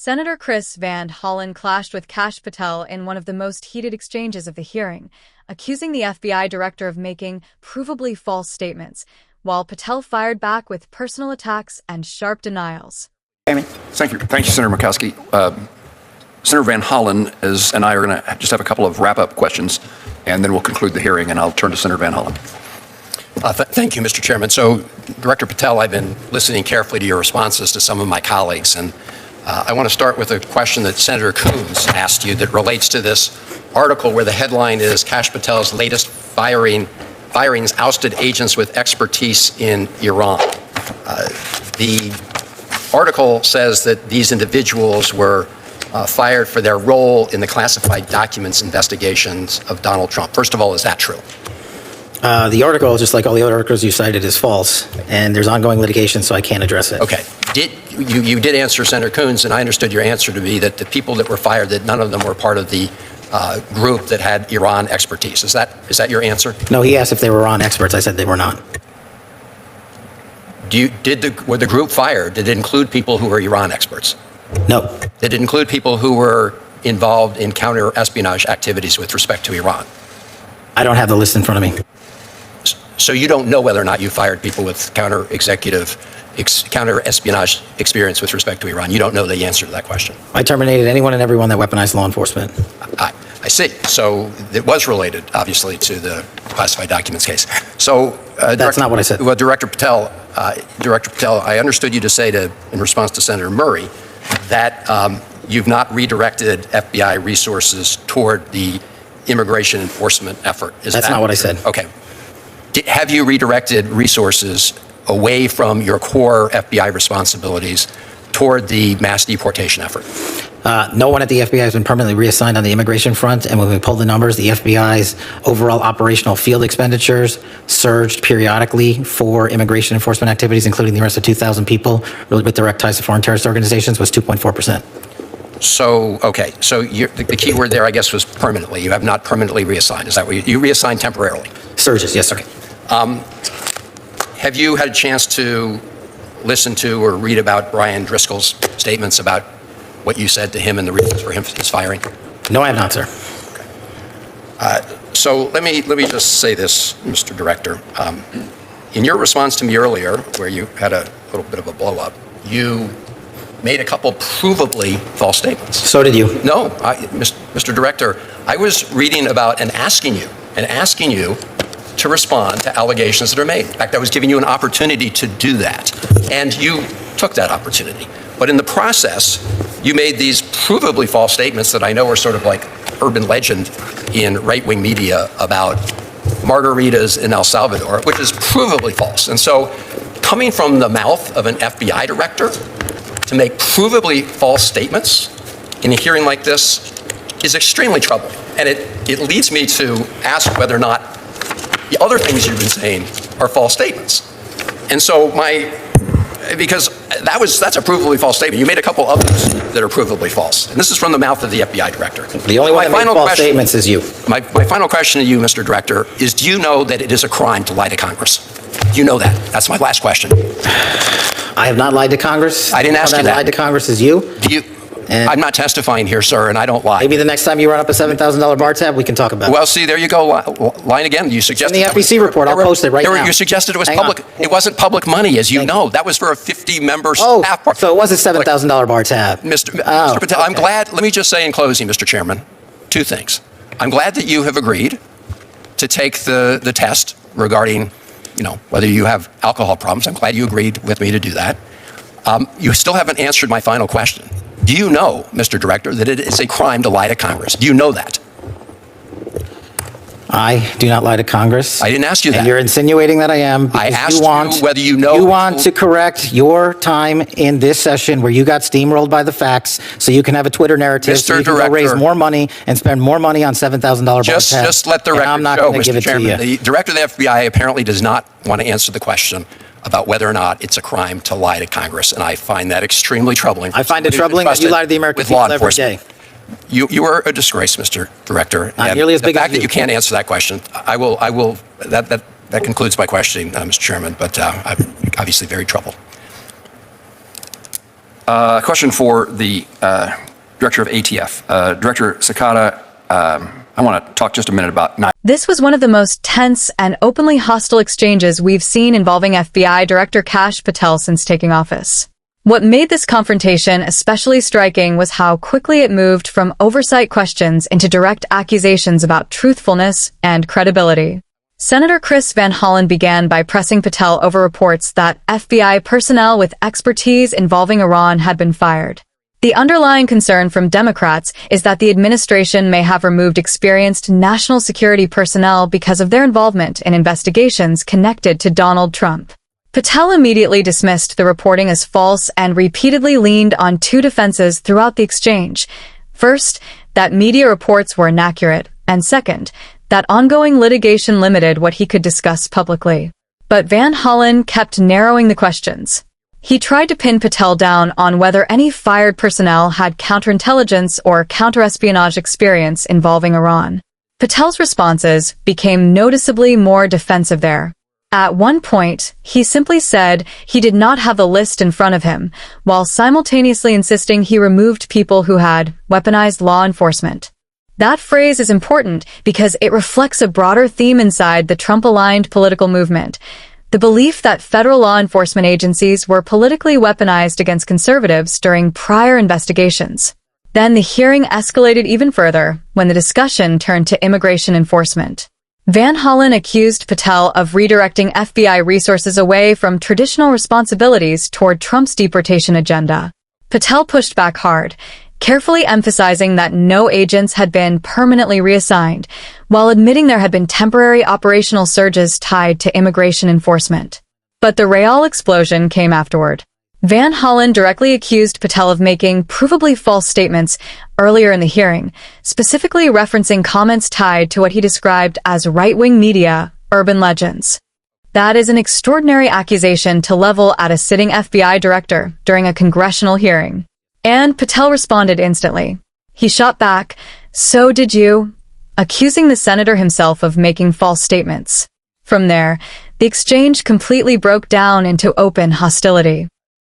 Senator Chris Van Hollen clashed with Kash Patel in one of the most heated exchanges of the hearing, accusing the FBI director of making provably false statements, while Patel fired back with personal attacks and sharp denials. Thank you, Senator Murkowski. Senator Van Hollen and I are going to just have a couple of wrap-up questions, and then we'll conclude the hearing, and I'll turn to Senator Van Hollen. Thank you, Mr. Chairman. So, Director Patel, I've been listening carefully to your responses to some of my colleagues, and I want to start with a question that Senator Coons asked you that relates to this article where the headline is Kash Patel's latest firings ousted agents with expertise in Iran. The article says that these individuals were fired for their role in the classified documents investigations of Donald Trump. First of all, is that true? The article, just like all the other articles you cited, is false, and there's ongoing litigation, so I can't address it. Okay. You did answer Senator Coons, and I understood your answer to be that the people that were fired, that none of them were part of the group that had Iran expertise. Is that your answer? No, he asked if they were Iran experts. I said they were not. Were the group fired? Did it include people who were Iran experts? No. Did it include people who were involved in counter-espionage activities with respect to Iran? I don't have the list in front of me. So you don't know whether or not you fired people with counter-espionage experience with respect to Iran. You don't know the answer to that question. I terminated anyone and everyone that weaponized law enforcement. I see. So it was related, obviously, to the classified documents case. So that's not what I said. Well, Director Patel, I understood you to say in response to Senator Murray that you've not redirected FBI resources toward the immigration enforcement effort. That's not what I said. Okay. Have you redirected resources away from your core FBI responsibilities toward the mass deportation effort? No one at the FBI has been permanently reassigned on the immigration front, and when we pull the numbers, the FBI's overall operational field expenditures surged periodically for immigration enforcement activities, including the arrest of 2,000 people with direct ties to foreign terrorist organizations, was 2.4%. So, okay. So the key word there, I guess, was permanently. You have not permanently reassigned. Is that what you reassigned temporarily? Surges, yes, sir. Okay. Have you had a chance to listen to or read about Brian Driscoll's statements about what you said to him and the reasons for his firing? No, I have not, sir. Okay. So let me just say this, Mr. Director. In your response to me earlier, where you had a little bit of a blow-up, you made a couple provably false statements. So did you. No, Mr. Director, I was reading about and asking you to respond to allegations that are made. In fact, I was giving you an opportunity to do that, and you took that opportunity. But in the process, you made these provably false statements that I know are sort of like urban legend in right-wing media about margaritas in El Salvador, which is provably false. And so coming from the mouth of an FBI director to make provably false statements in a hearing like this is extremely troubling. And it leads me to ask whether or not the other things you've been saying are false statements. And so because that's a provably false statement. You made a couple others that are provably false. And this is from the mouth of the FBI director. The only one that made false statements is you. My final question to you, Mr. Director, is do you know that it is a crime to lie to Congress? Do you know that? That's my last question. I have not lied to Congress. I didn't ask you that. Lied to Congress is you. I'm not testifying here, sir, and I don't lie. Maybe the next time you run up a $7,000 bar tab, we can talk about it. Well, see, there you go, lying again. You suggested in the FEC report. I'll post it right now. You suggested it was public. It wasn't public money, as you know. That was for a 50-member staff bar. So it was a $7,000 bar tab. Mr. Patel, I'm glad. Let me just say in closing, Mr. Chairman, two things. I'm glad that you have agreed to take the test regarding, whether you have alcohol problems. I'm glad you agreed with me to do that. You still haven't answered my final question. Do you know, Mr. Director, that it is a crime to lie to Congress? Do you know that? I do not lie to Congress. I didn't ask you that. And you're insinuating that I am. I asked you whether you know. You want to correct your time in this session where you got steamrolled by the facts so you can have a Twitter narrative so you can go raise more money and spend more money on $7,000 bar tabs. Just let the record I'm not show, going to give Mr. it Chairman. to you. The Director of the FBI apparently does not want to answer the question about whether or not it's a crime to lie to Congress, and I find that extremely troubling. I find it troubling that you lie to the American people every day. You are a disgrace, Mr. Director. Not nearly as big as you. The fact that you can't answer that question, I will. That concludes my questioning, Mr. Chairman. But I'm obviously very troubled. A question for the Director of ATF. Director Sakata, I want to talk just a minute about This was one of the most tense and openly hostile exchanges we've seen involving FBI Director Kash Patel since taking office. What made this confrontation especially striking was how quickly it moved from oversight questions into direct accusations about truthfulness and credibility. Senator Chris Van Hollen began by pressing Patel over reports that FBI personnel with expertise involving Iran had been fired. The underlying concern from Democrats is that the administration may have removed experienced national security personnel because of their involvement in investigations connected to Donald Trump. Patel immediately dismissed the reporting as false and repeatedly leaned on two defenses throughout the exchange. First, that media reports were inaccurate, and second, that ongoing litigation limited what he could discuss publicly. But Van Hollen kept narrowing the questions. He tried to pin Patel down on whether any fired personnel had counterintelligence or counterespionage experience involving Iran. Patel's responses became noticeably more defensive there. At one point, he simply said he did not have the list in front of him, while simultaneously insisting he removed people who had weaponized law enforcement. That phrase is important because it reflects a broader theme inside the Trump-aligned political movement: the belief that federal law enforcement agencies were politically weaponized against conservatives during prior investigations. Then the hearing escalated even further when the discussion turned to immigration enforcement. Van Hollen accused Patel of redirecting FBI resources away from traditional responsibilities toward Trump's deportation agenda. Patel pushed back hard, carefully emphasizing that no agents had been permanently reassigned, while admitting there had been temporary operational surges tied to immigration enforcement. But the real explosion came afterward. Van Hollen directly accused Patel of making provably false statements earlier in the hearing, specifically referencing comments tied to what he described as right-wing media urban legends. That is an extraordinary accusation to level at a sitting FBI director during a congressional hearing. And Patel responded instantly. He shot back, "So did you?" accusing the senator himself of making false statements. From there, the exchange completely broke down into open hostility.